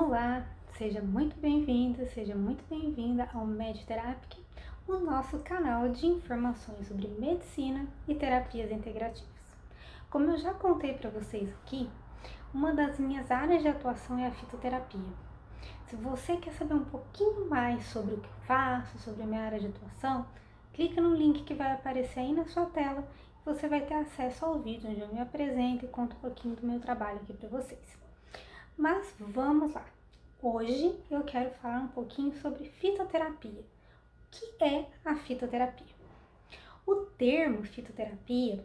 Olá, seja muito bem-vinda, seja muito bem-vinda ao Mediterapic, o nosso canal de informações sobre medicina e terapias integrativas. Como eu já contei para vocês aqui, uma das minhas áreas de atuação é a fitoterapia. Se você quer saber um pouquinho mais sobre o que eu faço, sobre a minha área de atuação, clica no link que vai aparecer aí na sua tela e você vai ter acesso ao vídeo onde eu me apresento e conto um pouquinho do meu trabalho aqui para vocês. Mas vamos lá! Hoje eu quero falar um pouquinho sobre fitoterapia. O que é a fitoterapia? O termo fitoterapia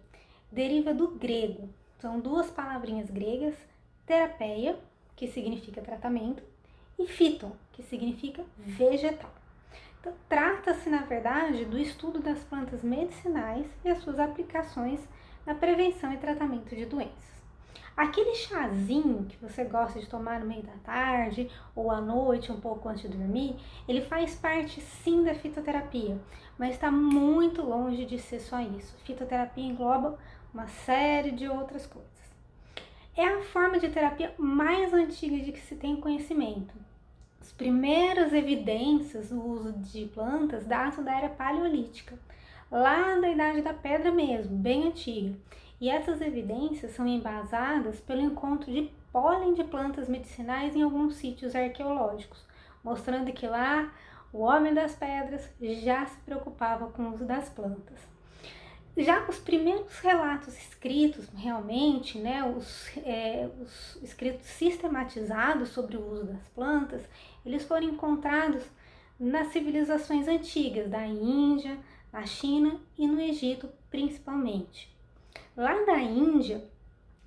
deriva do grego. São duas palavrinhas gregas, terapeia, que significa tratamento, e phyton, que significa vegetal. Então, trata-se, na verdade, do estudo das plantas medicinais e as suas aplicações na prevenção e tratamento de doenças. Aquele chazinho que você gosta de tomar no meio da tarde ou à noite, um pouco antes de dormir, ele faz parte sim da fitoterapia, mas está muito longe de ser só isso. Fitoterapia engloba uma série de outras coisas. É a forma de terapia mais antiga de que se tem conhecimento. As primeiras evidências do uso de plantas datam da era paleolítica, lá da Idade da Pedra mesmo, bem antiga. E essas evidências são embasadas pelo encontro de pólen de plantas medicinais em alguns sítios arqueológicos, mostrando que lá o homem das pedras já se preocupava com o uso das plantas. Já os primeiros relatos escritos, realmente, os escritos sistematizados sobre o uso das plantas, eles foram encontrados nas civilizações antigas da Índia, na China e no Egito principalmente. Lá da Índia,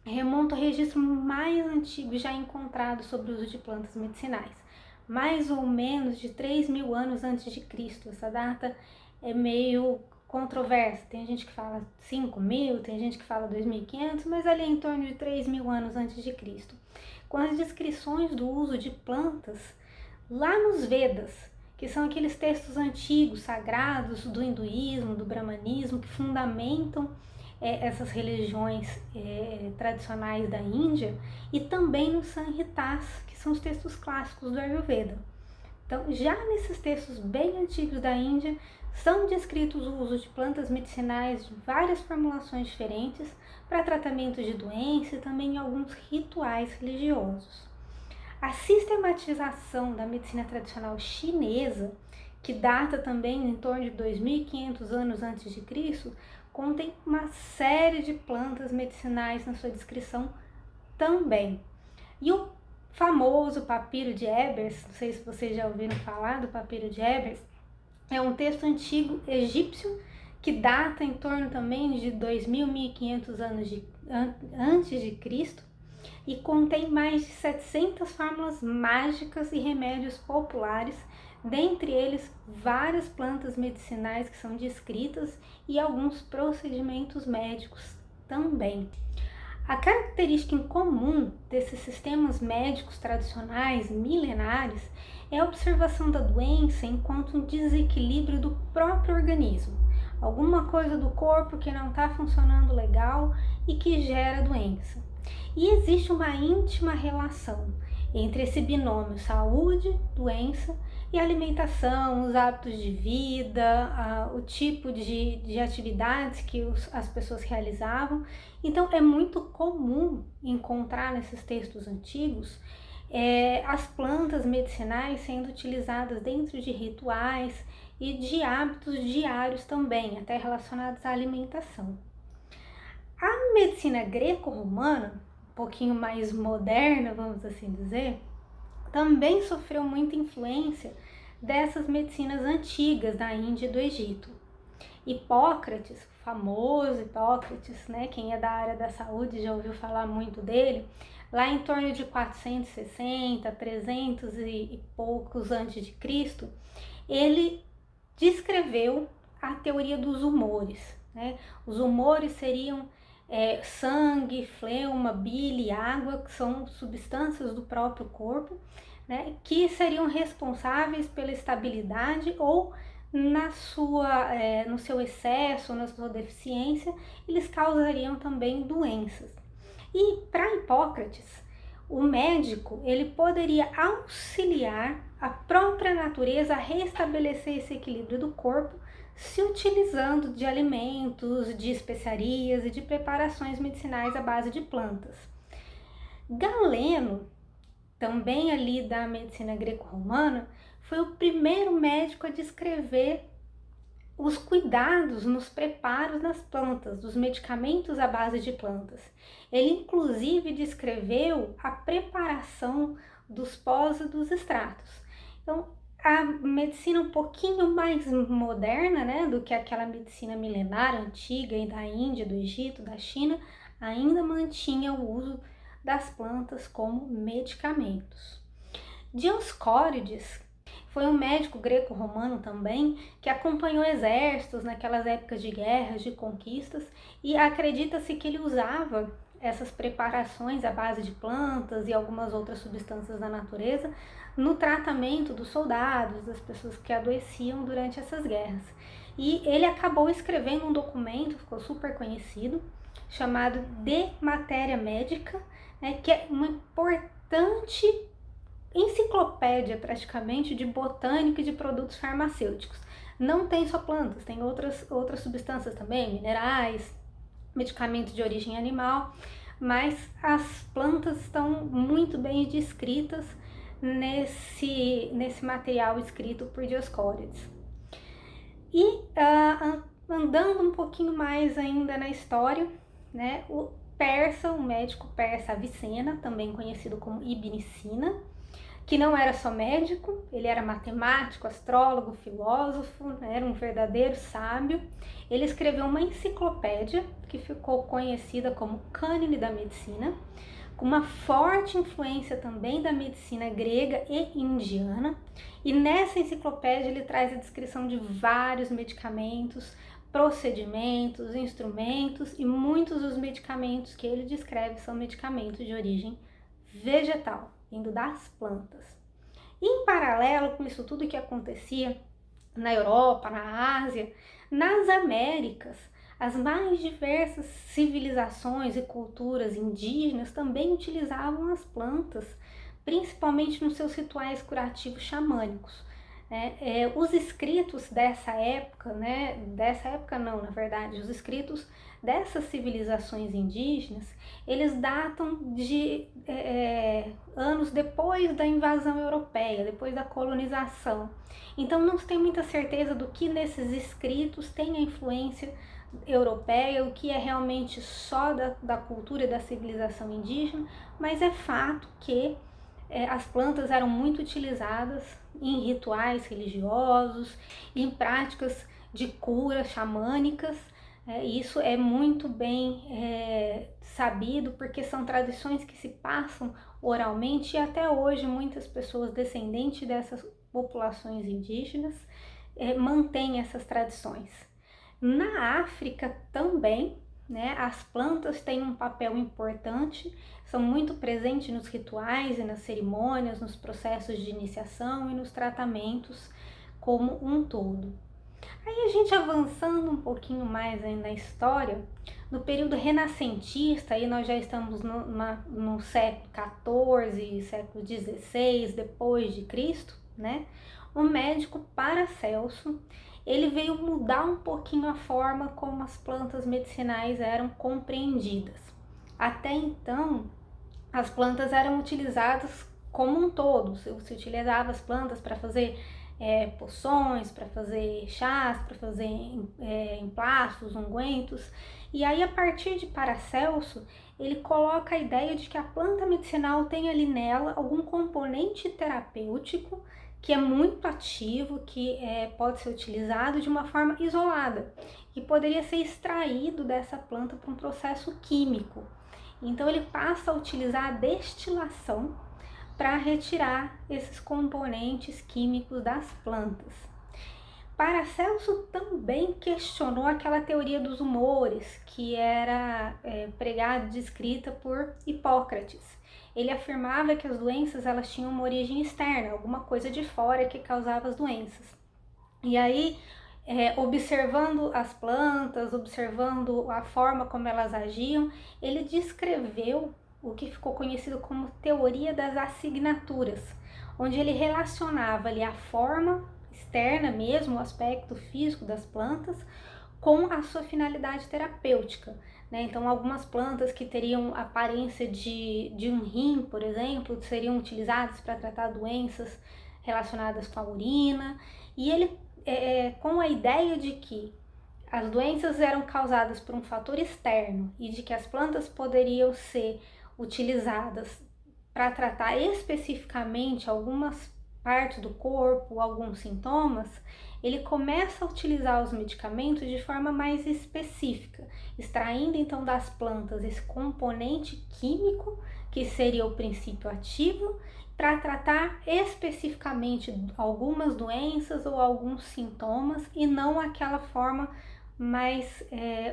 remonta ao registro mais antigo já encontrado sobre o uso de plantas medicinais, mais ou menos de 3.000 anos antes de Cristo. Essa data é meio controversa, tem gente que fala 5.000, tem gente que fala 2.500, mas ali é em torno de 3.000 anos antes de Cristo, com as descrições do uso de plantas lá nos Vedas, que são aqueles textos antigos, sagrados do hinduísmo, do brahmanismo, que fundamentam essas religiões tradicionais da Índia, e também no Samhitas, que são os textos clássicos do Ayurveda. Então, já nesses textos bem antigos da Índia, são descritos o uso de plantas medicinais de várias formulações diferentes para tratamento de doenças e também alguns rituais religiosos. A sistematização da medicina tradicional chinesa, que data também em torno de 2.500 anos antes de Cristo, contém uma série de plantas medicinais na sua descrição também. E o famoso papiro de Ebers, não sei se vocês já ouviram falar do papiro de Ebers, é um texto antigo egípcio que data em torno também de 2.500 anos antes de Cristo e contém mais de 700 fórmulas mágicas e remédios populares, dentre eles várias plantas medicinais que são descritas e alguns procedimentos médicos também. A característica em comum desses sistemas médicos tradicionais milenares é a observação da doença enquanto um desequilíbrio do próprio organismo, alguma coisa do corpo que não está funcionando legal e que gera doença. E existe uma íntima relação entre esse binômio saúde, doença e alimentação, os hábitos de vida, o tipo de atividades que as pessoas realizavam. Então é muito comum encontrar nesses textos antigos as plantas medicinais sendo utilizadas dentro de rituais e de hábitos diários também, até relacionados à alimentação. A medicina greco-romana, um pouquinho mais moderna, vamos assim dizer, também sofreu muita influência dessas medicinas antigas da Índia e do Egito. Hipócrates, o famoso Hipócrates, quem é da área da saúde já ouviu falar muito dele, lá em torno de 460, 300 e poucos antes de Cristo, ele descreveu a teoria dos humores. Os humores seriam sangue, fleuma, bile, água, que são substâncias do próprio corpo, que seriam responsáveis pela estabilidade ou no seu excesso, na sua deficiência, eles causariam também doenças. E para Hipócrates, o médico ele poderia auxiliar a própria natureza a restabelecer esse equilíbrio do corpo, se utilizando de alimentos, de especiarias e de preparações medicinais à base de plantas. Galeno, também ali da medicina greco-romana, foi o primeiro médico a descrever os cuidados nos preparos das plantas, dos medicamentos à base de plantas. Ele inclusive descreveu a preparação dos pós e dos extratos. Então, a medicina um pouquinho mais moderna, né, do que aquela medicina milenar, antiga, e da Índia, do Egito, da China, ainda mantinha o uso das plantas como medicamentos. Dioscórides foi um médico greco-romano também, que acompanhou exércitos naquelas épocas de guerras, de conquistas, e acredita-se que ele usava essas preparações à base de plantas e algumas outras substâncias da natureza no tratamento dos soldados, das pessoas que adoeciam durante essas guerras. E ele acabou escrevendo um documento, ficou super conhecido, chamado De Matéria Médica, né, que é uma importante enciclopédia praticamente de botânica e de produtos farmacêuticos. Não tem só plantas, tem outras substâncias também, minerais, medicamentos de origem animal, mas as plantas estão muito bem descritas nesse material escrito por Dioscórides. E andando um pouquinho mais ainda na história, né, o médico persa Avicena, também conhecido como Ibn Sina, que não era só médico, ele era matemático, astrólogo, filósofo, né, era um verdadeiro sábio. Ele escreveu uma enciclopédia que ficou conhecida como Cânone da Medicina, com uma forte influência também da medicina grega e indiana. E nessa enciclopédia ele traz a descrição de vários medicamentos, procedimentos, instrumentos, e muitos dos medicamentos que ele descreve são medicamentos de origem vegetal, vindo das plantas. E em paralelo com isso tudo que acontecia na Europa, na Ásia, nas Américas, as mais diversas civilizações e culturas indígenas também utilizavam as plantas, principalmente nos seus rituais curativos xamânicos. Os escritos dessa época, na verdade, os escritos dessas civilizações indígenas, eles datam de anos depois da invasão europeia, depois da colonização. Então não se tem muita certeza do que nesses escritos tem a influência europeia, o que é realmente só da cultura e da civilização indígena, mas é fato que as plantas eram muito utilizadas em rituais religiosos, em práticas de cura xamânicas. Isso é muito bem sabido, porque são tradições que se passam oralmente, e até hoje muitas pessoas descendentes dessas populações indígenas mantêm essas tradições. Na África também, né, as plantas têm um papel importante, são muito presentes nos rituais e nas cerimônias, nos processos de iniciação e nos tratamentos como um todo. Aí a gente avançando um pouquinho mais aí na história, no período renascentista, aí nós já estamos no século XIV, século XVI, depois de Cristo, né? O médico Paracelso, ele veio mudar um pouquinho a forma como as plantas medicinais eram compreendidas. Até então, as plantas eram utilizadas como um todo, se utilizava as plantas para fazer poções, para fazer chás, para fazer emplastos, ungüentos. E aí, a partir de Paracelso, ele coloca a ideia de que a planta medicinal tem ali nela algum componente terapêutico que é muito ativo, que pode ser utilizado de uma forma isolada, que poderia ser extraído dessa planta por um processo químico. Então ele passa a utilizar a destilação para retirar esses componentes químicos das plantas. Paracelso também questionou aquela teoria dos humores que era pregada e descrita por Hipócrates. Ele afirmava que as doenças elas tinham uma origem externa, alguma coisa de fora que causava as doenças. E aí, observando as plantas, observando a forma como elas agiam, ele descreveu o que ficou conhecido como teoria das assinaturas, onde ele relacionava ali a forma externa mesmo, o aspecto físico das plantas, com a sua finalidade terapêutica, né? Então, algumas plantas que teriam aparência de um rim, por exemplo, seriam utilizadas para tratar doenças relacionadas com a urina, e ele, com a ideia de que as doenças eram causadas por um fator externo e de que as plantas poderiam ser utilizadas para tratar especificamente algumas partes do corpo, alguns sintomas, ele começa a utilizar os medicamentos de forma mais específica, extraindo então das plantas esse componente químico, que seria o princípio ativo, para tratar especificamente algumas doenças ou alguns sintomas e não aquela forma mais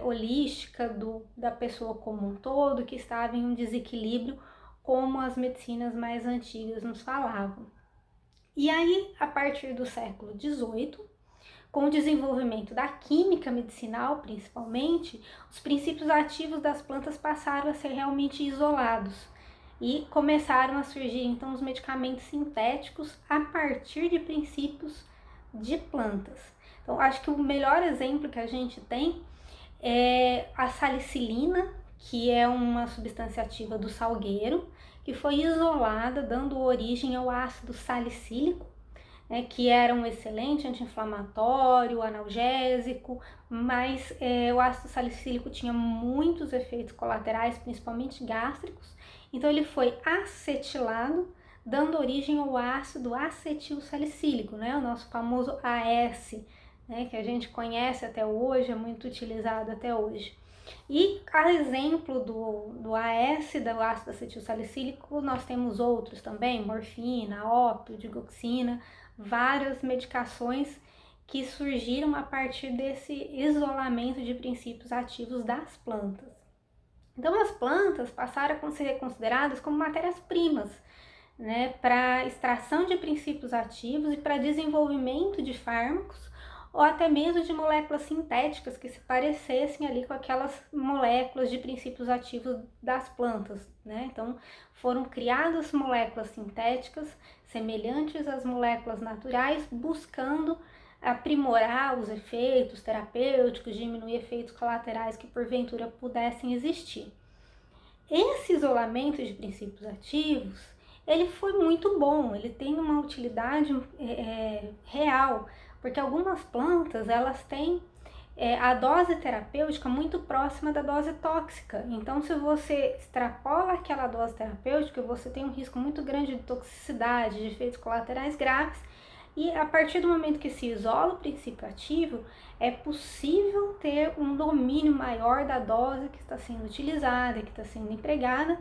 holística da pessoa como um todo, que estava em um desequilíbrio, como as medicinas mais antigas nos falavam. E aí, a partir do século XVIII, com o desenvolvimento da química medicinal, principalmente, os princípios ativos das plantas passaram a ser realmente isolados e começaram a surgir então os medicamentos sintéticos a partir de princípios de plantas. Então, acho que o melhor exemplo que a gente tem é a salicilina, que é uma substância ativa do salgueiro, que foi isolada, dando origem ao ácido salicílico, né, que era um excelente anti-inflamatório, analgésico, mas o ácido salicílico tinha muitos efeitos colaterais, principalmente gástricos, então ele foi acetilado, dando origem ao ácido acetilsalicílico, né, o nosso famoso AS, né, que a gente conhece até hoje, é muito utilizado até hoje. E a exemplo do AS, do ácido acetilsalicílico, nós temos outros também, morfina, ópio, digoxina, várias medicações que surgiram a partir desse isolamento de princípios ativos das plantas. Então as plantas passaram a ser consideradas como matérias-primas, né, para extração de princípios ativos e para desenvolvimento de fármacos, ou até mesmo de moléculas sintéticas que se parecessem ali com aquelas moléculas de princípios ativos das plantas, né? Então, foram criadas moléculas sintéticas semelhantes às moléculas naturais, buscando aprimorar os efeitos terapêuticos, diminuir efeitos colaterais que porventura pudessem existir. Esse isolamento de princípios ativos, ele foi muito bom, ele tem uma utilidade real, porque algumas plantas, elas têm a dose terapêutica muito próxima da dose tóxica. Então, se você extrapola aquela dose terapêutica, você tem um risco muito grande de toxicidade, de efeitos colaterais graves, e a partir do momento que se isola o princípio ativo, é possível ter um domínio maior da dose que está sendo utilizada, que está sendo empregada,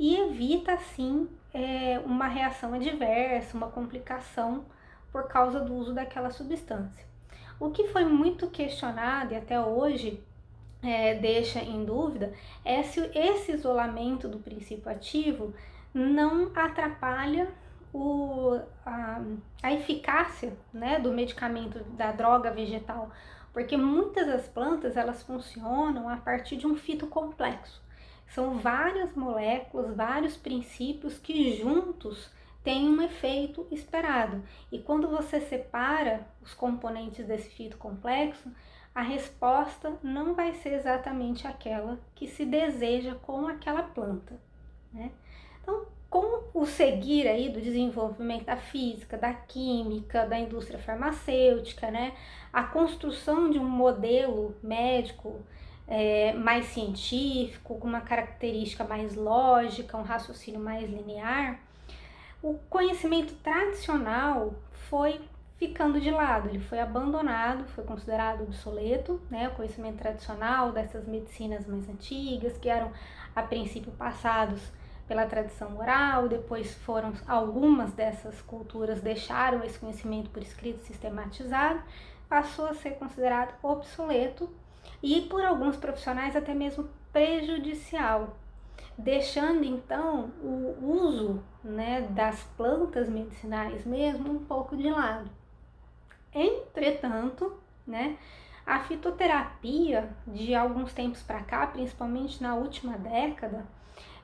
e evita assim uma reação adversa, uma complicação por causa do uso daquela substância. O que foi muito questionado e até hoje deixa em dúvida é se esse isolamento do princípio ativo não atrapalha a eficácia, né, do medicamento, da droga vegetal, porque muitas das plantas elas funcionam a partir de um fitocomplexo. São várias moléculas, vários princípios que juntos têm um efeito esperado. E quando você separa os componentes desse fitocomplexo, a resposta não vai ser exatamente aquela que se deseja com aquela planta, né? Então, com o seguir aí do desenvolvimento da física, da química, da indústria farmacêutica, né, a construção de um modelo médico mais científico, com uma característica mais lógica, um raciocínio mais linear, o conhecimento tradicional foi ficando de lado, ele foi abandonado, foi considerado obsoleto, né, o conhecimento tradicional dessas medicinas mais antigas, que eram a princípio passados pela tradição oral, depois foram algumas dessas culturas deixaram esse conhecimento por escrito sistematizado, passou a ser considerado obsoleto e por alguns profissionais até mesmo prejudicial, deixando então o uso, né, das plantas medicinais mesmo um pouco de lado. Entretanto, né, a fitoterapia de alguns tempos para cá, principalmente na última década,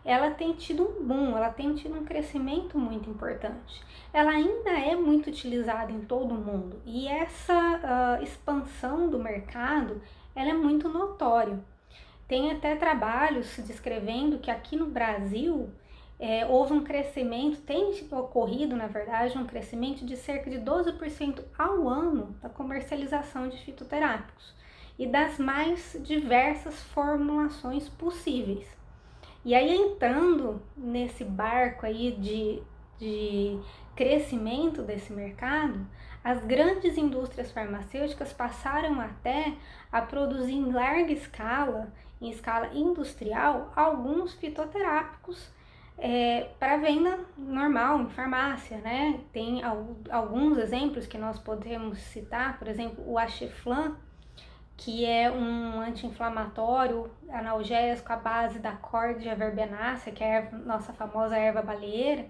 ela tem tido um boom, ela tem tido um crescimento muito importante. Ela ainda é muito utilizada em todo o mundo e essa expansão do mercado, ela é muito notória. Tem até trabalhos descrevendo que aqui no Brasil houve um crescimento, tem ocorrido, na verdade, um crescimento de cerca de 12% ao ano da comercialização de fitoterápicos e das mais diversas formulações possíveis. E aí, entrando nesse barco aí de crescimento desse mercado, as grandes indústrias farmacêuticas passaram até a produzir em larga escala, em escala industrial, alguns fitoterápicos para venda normal em farmácia, né? Tem alguns exemplos que nós podemos citar, por exemplo, o Axiflam, que é um anti-inflamatório analgésico à base da Cordia verbenácea, que é a nossa famosa erva baleeira.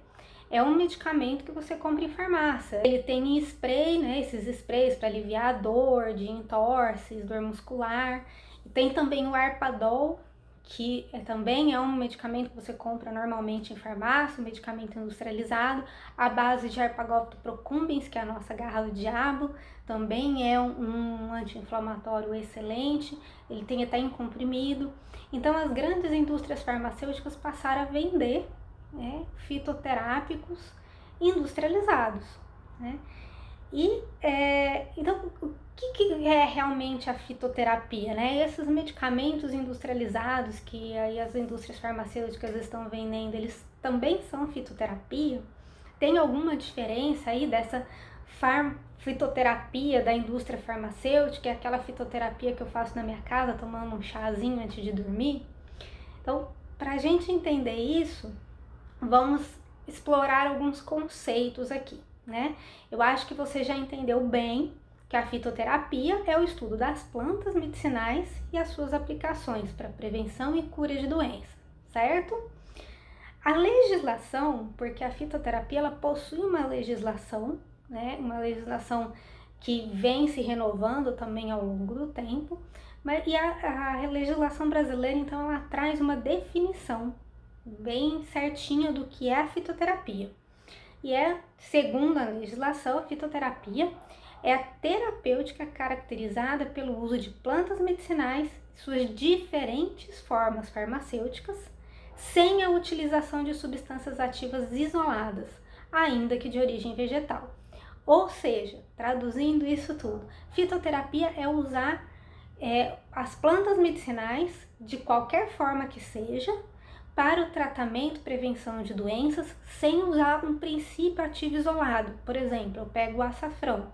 É um medicamento que você compra em farmácia. Ele tem spray, né, esses sprays para aliviar a dor de entorses, dor muscular. E tem também o Arpadol, que também é um medicamento que você compra normalmente em farmácia, um medicamento industrializado, à base de Arpagoto procumbens, que é a nossa garra do diabo. Também é um anti-inflamatório excelente, ele tem até em comprimido. Então as grandes indústrias farmacêuticas passaram a vender fitoterápicos industrializados, né? E então o que é realmente a fitoterapia, né? Esses medicamentos industrializados que aí as indústrias farmacêuticas estão vendendo, eles também são fitoterapia? Tem alguma diferença aí dessa fitoterapia da indústria farmacêutica, é aquela fitoterapia que eu faço na minha casa tomando um chazinho antes de dormir? Então, para a gente entender isso, vamos explorar alguns conceitos aqui, né? Eu acho que você já entendeu bem que a fitoterapia é o estudo das plantas medicinais e as suas aplicações para prevenção e cura de doenças, certo? A legislação, porque a fitoterapia ela possui uma legislação, né? Uma legislação que vem se renovando também ao longo do tempo, e a legislação brasileira, então, ela traz uma definição bem certinha do que é a fitoterapia. E segundo a legislação, a fitoterapia é a terapêutica caracterizada pelo uso de plantas medicinais e suas diferentes formas farmacêuticas, sem a utilização de substâncias ativas isoladas, ainda que de origem vegetal. Ou seja, traduzindo isso tudo, fitoterapia é usar as plantas medicinais, de qualquer forma que seja, para o tratamento e prevenção de doenças sem usar um princípio ativo isolado. Por exemplo, eu pego o açafrão.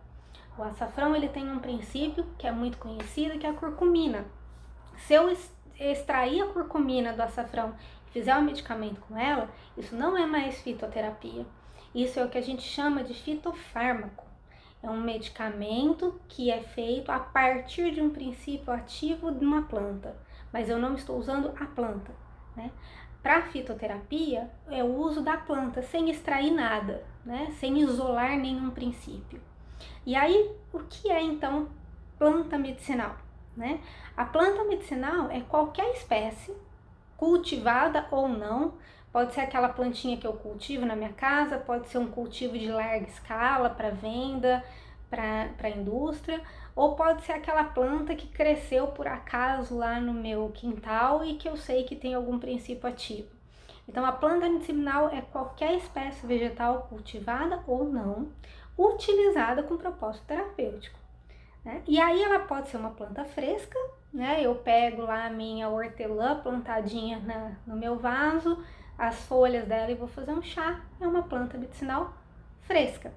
O açafrão ele tem um princípio que é muito conhecido, que é a curcumina. Se eu extrair a curcumina do açafrão e fizer um medicamento com ela, isso não é mais fitoterapia. Isso é o que a gente chama de fitofármaco. É um medicamento que é feito a partir de um princípio ativo de uma planta, mas eu não estou usando a planta, né? Para fitoterapia, é o uso da planta, sem extrair nada, né? Sem isolar nenhum princípio. E aí, o que é então planta medicinal, né? A planta medicinal é qualquer espécie, cultivada ou não, pode ser aquela plantinha que eu cultivo na minha casa, pode ser um cultivo de larga escala para venda, para a indústria, ou pode ser aquela planta que cresceu por acaso lá no meu quintal e que eu sei que tem algum princípio ativo. Então, a planta medicinal é qualquer espécie vegetal cultivada ou não, utilizada com propósito terapêutico, né? E aí ela pode ser uma planta fresca, né? Eu pego lá a minha hortelã plantadinha no meu vaso, as folhas dela e vou fazer um chá, é uma planta medicinal fresca.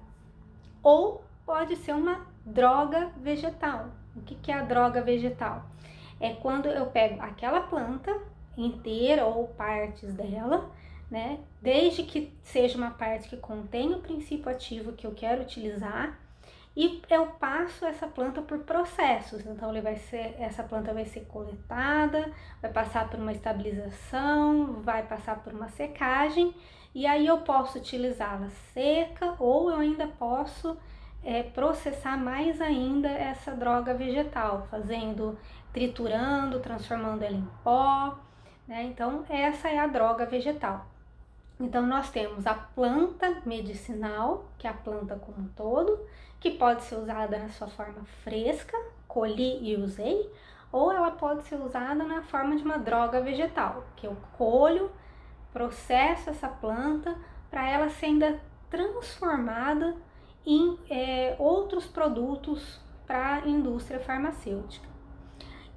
Ou pode ser uma droga vegetal. O que é a droga vegetal? É quando eu pego aquela planta inteira ou partes dela, né? Desde que seja uma parte que contém o princípio ativo que eu quero utilizar, e eu passo essa planta por processos. Então essa planta vai ser coletada, vai passar por uma estabilização, vai passar por uma secagem, e aí eu posso utilizá-la seca, ou eu ainda posso processar mais ainda essa droga vegetal, triturando, transformando ela em pó, né? Então, essa é a droga vegetal. Então, nós temos a planta medicinal, que é a planta como um todo, que pode ser usada na sua forma fresca, colhi e usei, ou ela pode ser usada na forma de uma droga vegetal, que eu colho, processo essa planta para ela ser ainda transformada em outros produtos para a indústria farmacêutica.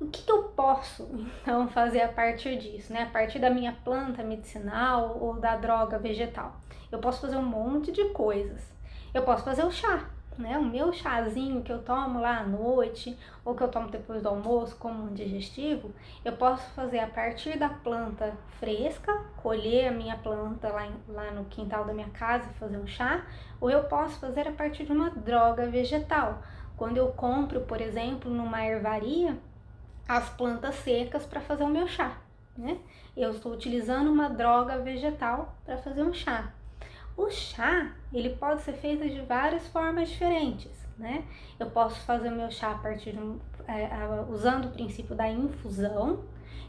O que eu posso, então, fazer a partir disso, né? A partir da minha planta medicinal ou da droga vegetal? Eu posso fazer um monte de coisas. Eu posso fazer o chá, né? O meu chazinho que eu tomo lá à noite ou que eu tomo depois do almoço como um digestivo, eu posso fazer a partir da planta fresca, colher a minha planta lá no quintal da minha casa e fazer um chá, ou eu posso fazer a partir de uma droga vegetal. Quando eu compro, por exemplo, numa ervaria, as plantas secas para fazer o meu chá, né? Eu estou utilizando uma droga vegetal para fazer um chá. O chá, ele pode ser feito de várias formas diferentes, né? Eu posso fazer o meu chá a partir de usando o princípio da infusão,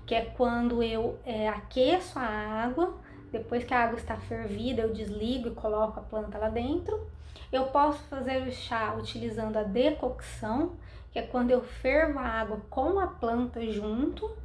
que é quando eu aqueço a água, depois que a água está fervida, eu desligo e coloco a planta lá dentro. Eu posso fazer o chá utilizando a decocção, que é quando eu fervo a água com a planta junto,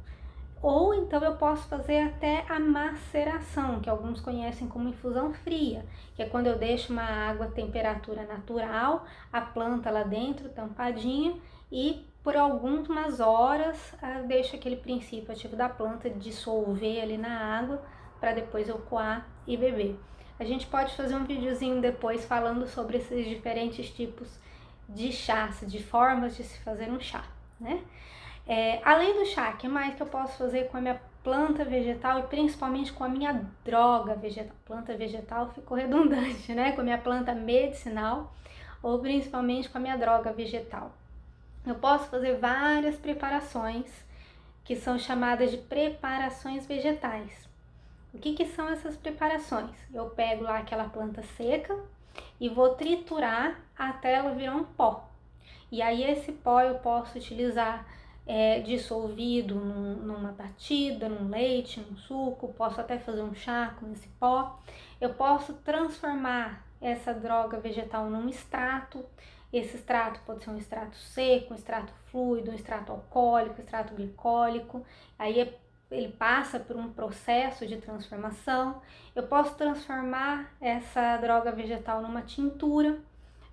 ou então eu posso fazer até a maceração, que alguns conhecem como infusão fria, que é quando eu deixo uma água a temperatura natural, a planta lá dentro tampadinha e por algumas horas eu deixo aquele princípio ativo da planta dissolver ali na água para depois eu coar e beber. A gente pode fazer um videozinho depois falando sobre esses diferentes tipos de chás, de formas de se fazer um chá, né? Além do chá, o que mais que eu posso fazer com a minha planta vegetal e principalmente com a minha droga vegetal? Planta vegetal ficou redundante, né? Com a minha planta medicinal ou principalmente com a minha droga vegetal. Eu posso fazer várias preparações que são chamadas de preparações vegetais. O que são essas preparações? Eu pego lá aquela planta seca e vou triturar até ela virar um pó. E aí esse pó eu posso utilizar dissolvido numa batida, num leite, num suco, posso até fazer um chá com esse pó. Eu posso transformar essa droga vegetal num extrato. Esse extrato pode ser um extrato seco, um extrato fluido, um extrato alcoólico, um extrato glicólico. Aí ele passa por um processo de transformação. Eu posso transformar essa droga vegetal numa tintura,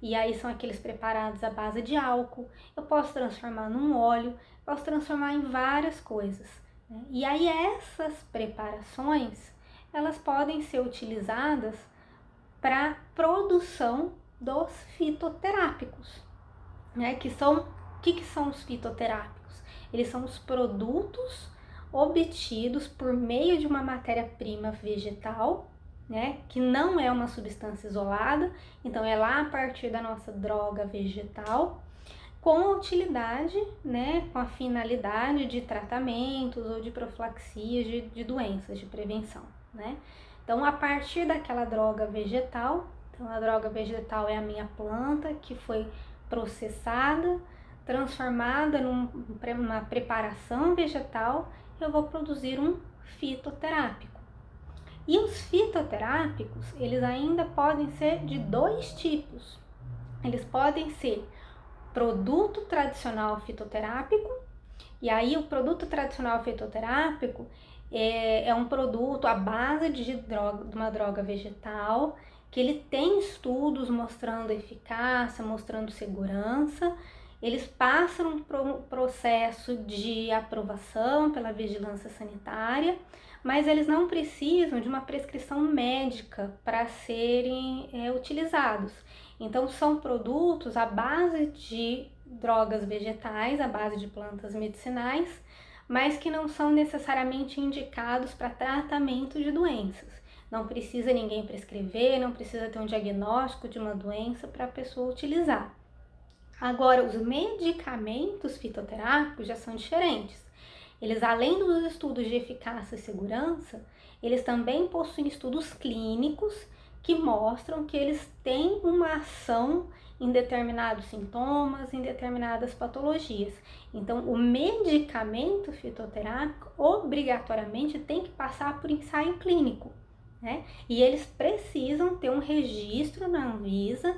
e aí são aqueles preparados à base de álcool. Eu posso transformar num óleo, posso transformar em várias coisas, né? E aí essas preparações, elas podem ser utilizadas para produção dos fitoterápicos, né? O que são os fitoterápicos? Eles são os produtos obtidos por meio de uma matéria-prima vegetal, né, que não é uma substância isolada, então é lá a partir da nossa droga vegetal, com a utilidade, né, com a finalidade de tratamentos ou de profilaxias de doenças, de prevenção, né? Então, a partir daquela droga vegetal, então a droga vegetal é a minha planta que foi processada, transformada numa preparação vegetal, eu vou produzir um fitoterápico. E os fitoterápicos, eles ainda podem ser de dois tipos. Eles podem ser produto tradicional fitoterápico, e aí o produto tradicional fitoterápico é um produto à base de uma droga vegetal, que ele tem estudos mostrando eficácia, mostrando segurança. Eles passam por um processo de aprovação pela vigilância sanitária, mas eles não precisam de uma prescrição médica para serem utilizados. Então, são produtos à base de drogas vegetais, à base de plantas medicinais, mas que não são necessariamente indicados para tratamento de doenças. Não precisa ninguém prescrever, não precisa ter um diagnóstico de uma doença para a pessoa utilizar. Agora, os medicamentos fitoterápicos já são diferentes. Eles, além dos estudos de eficácia e segurança, eles também possuem estudos clínicos que mostram que eles têm uma ação em determinados sintomas, em determinadas patologias. Então, o medicamento fitoterápico obrigatoriamente tem que passar por ensaio clínico, né? E eles precisam ter um registro na Anvisa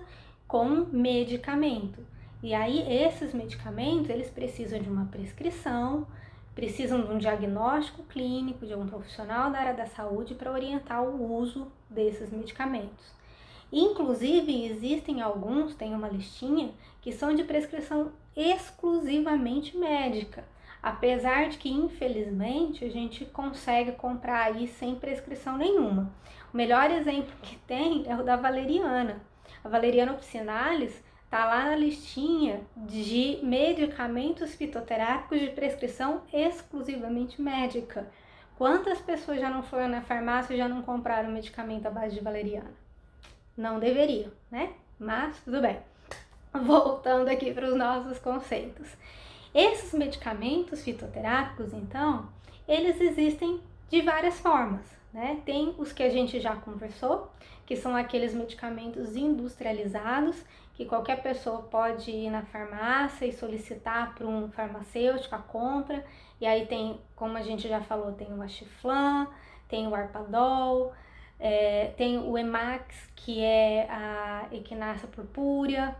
com medicamento. E aí, esses medicamentos, eles precisam de uma prescrição, precisam de um diagnóstico clínico de um profissional da área da saúde para orientar o uso desses medicamentos. Inclusive, existem alguns, tem uma listinha, que são de prescrição exclusivamente médica, apesar de que, infelizmente, a gente consegue comprar aí sem prescrição nenhuma. O melhor exemplo que tem é o da valeriana. A valeriana officinalis está lá na listinha de medicamentos fitoterápicos de prescrição exclusivamente médica. Quantas pessoas já não foram na farmácia e já não compraram medicamento à base de valeriana? Não deveriam, né? Mas tudo bem. Voltando aqui para os nossos conceitos. Esses medicamentos fitoterápicos, então, eles existem de várias formas, né? Tem os que a gente já conversou, que são aqueles medicamentos industrializados, que qualquer pessoa pode ir na farmácia e solicitar para um farmacêutico a compra. E aí tem, como a gente já falou, tem o Aciflan, tem o Arpadol, tem o Emax, que é a Echinacea purpúrea,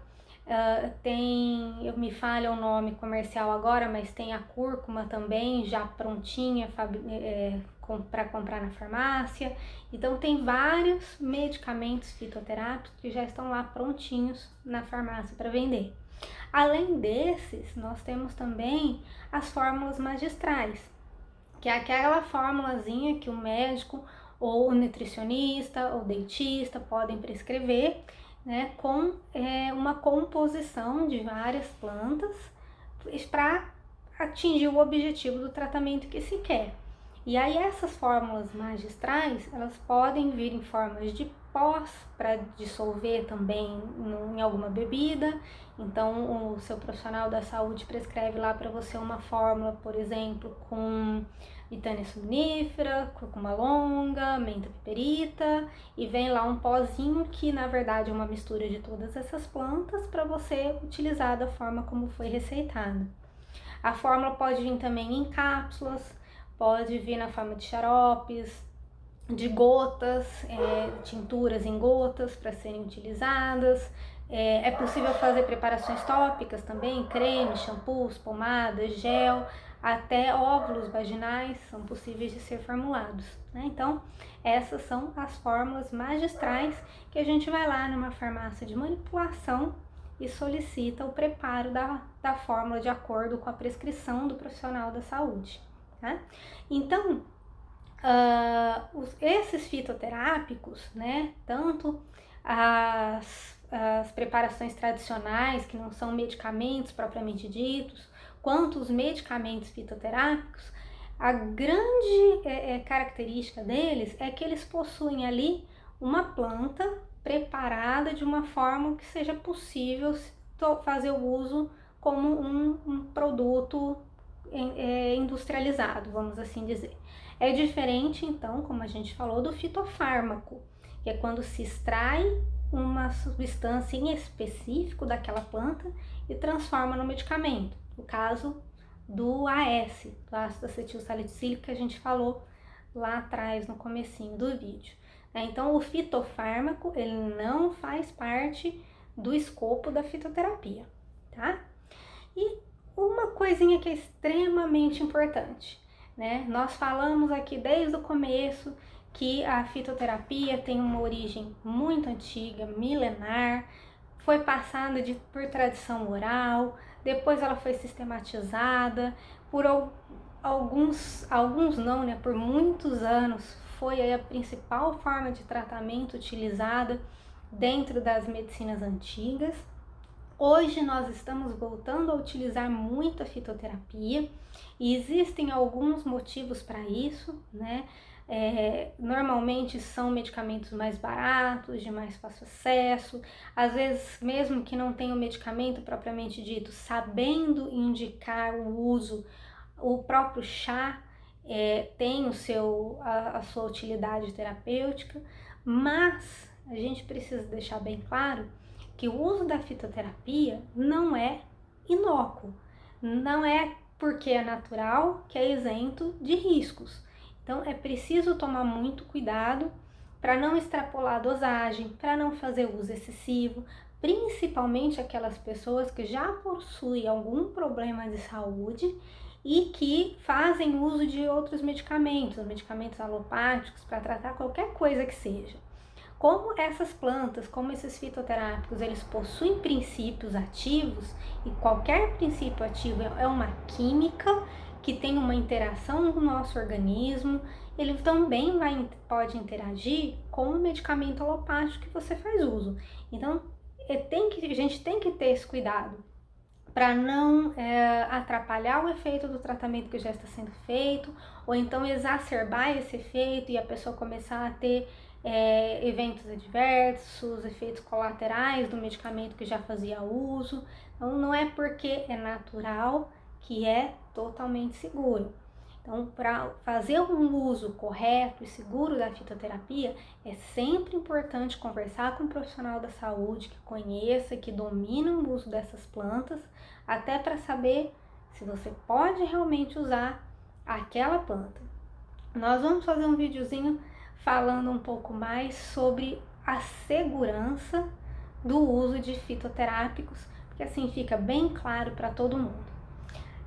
me falha o nome comercial agora, mas tem a cúrcuma também, já prontinha para comprar na farmácia. Então tem vários medicamentos fitoterápicos que já estão lá prontinhos na farmácia para vender. Além desses, nós temos também as fórmulas magistrais, que é aquela formulazinha que o médico ou o nutricionista ou dentista podem prescrever, né, com uma composição de várias plantas para atingir o objetivo do tratamento que se quer. E aí essas fórmulas magistrais, elas podem vir em formas de pós para dissolver também em alguma bebida. Então o seu profissional da saúde prescreve lá para você uma fórmula, por exemplo, com Witania somnífera, cúrcuma longa, menta piperita, e vem lá um pozinho que na verdade é uma mistura de todas essas plantas para você utilizar da forma como foi receitada. A fórmula pode vir também em cápsulas, pode vir na forma de xaropes, de gotas, tinturas em gotas para serem utilizadas. É possível fazer preparações tópicas também, creme, shampoos, pomadas, gel, até óvulos vaginais são possíveis de ser formulados, né? Então, essas são as fórmulas magistrais que a gente vai lá numa farmácia de manipulação e solicita o preparo da fórmula de acordo com a prescrição do profissional da saúde, tá? Então, esses fitoterápicos, né, tanto as preparações tradicionais, que não são medicamentos propriamente ditos, quanto os medicamentos fitoterápicos, a grande característica deles é que eles possuem ali uma planta preparada de uma forma que seja possível fazer o uso como um produto industrializado, vamos assim dizer. É diferente, então, como a gente falou, do fitofármaco, que é quando se extrai uma substância em específico daquela planta e transforma no medicamento. O caso do AS, do ácido acetil salicílico, que a gente falou lá atrás no comecinho do vídeo. Então, o fitofármaco, ele não faz parte do escopo da fitoterapia, tá? E uma coisinha que é extremamente importante, né? Nós falamos aqui desde o começo que a fitoterapia tem uma origem muito antiga, milenar, foi passada por tradição oral, depois ela foi sistematizada, por alguns não, né? Por muitos anos foi a principal forma de tratamento utilizada dentro das medicinas antigas. Hoje nós estamos voltando a utilizar muito a fitoterapia e existem alguns motivos para isso, né? Normalmente são medicamentos mais baratos, de mais fácil acesso, às vezes mesmo que não tenha o medicamento propriamente dito, sabendo indicar o uso, o próprio chá tem a sua utilidade terapêutica, mas a gente precisa deixar bem claro que o uso da fitoterapia não é inócuo, não é porque é natural que é isento de riscos. Então é preciso tomar muito cuidado para não extrapolar a dosagem, para não fazer uso excessivo, principalmente aquelas pessoas que já possuem algum problema de saúde e que fazem uso de outros medicamentos alopáticos para tratar qualquer coisa que seja. Como essas plantas, como esses fitoterápicos, eles possuem princípios ativos, e qualquer princípio ativo é uma química que tem uma interação no nosso organismo, ele também pode interagir com o medicamento alopático que você faz uso. Então, a gente tem que ter esse cuidado para não atrapalhar o efeito do tratamento que já está sendo feito, ou então exacerbar esse efeito e a pessoa começar a ter eventos adversos, efeitos colaterais do medicamento que já fazia uso. Então, não é porque é natural que é totalmente seguro. Então, para fazer um uso correto e seguro da fitoterapia, é sempre importante conversar com um profissional da saúde que conheça, que domine o uso dessas plantas, até para saber se você pode realmente usar aquela planta. Nós vamos fazer um videozinho falando um pouco mais sobre a segurança do uso de fitoterápicos, porque assim fica bem claro para todo mundo.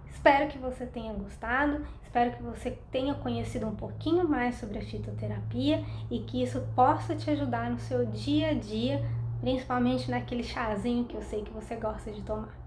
Espero que você tenha gostado, espero que você tenha conhecido um pouquinho mais sobre a fitoterapia e que isso possa te ajudar no seu dia a dia, principalmente naquele chazinho que eu sei que você gosta de tomar.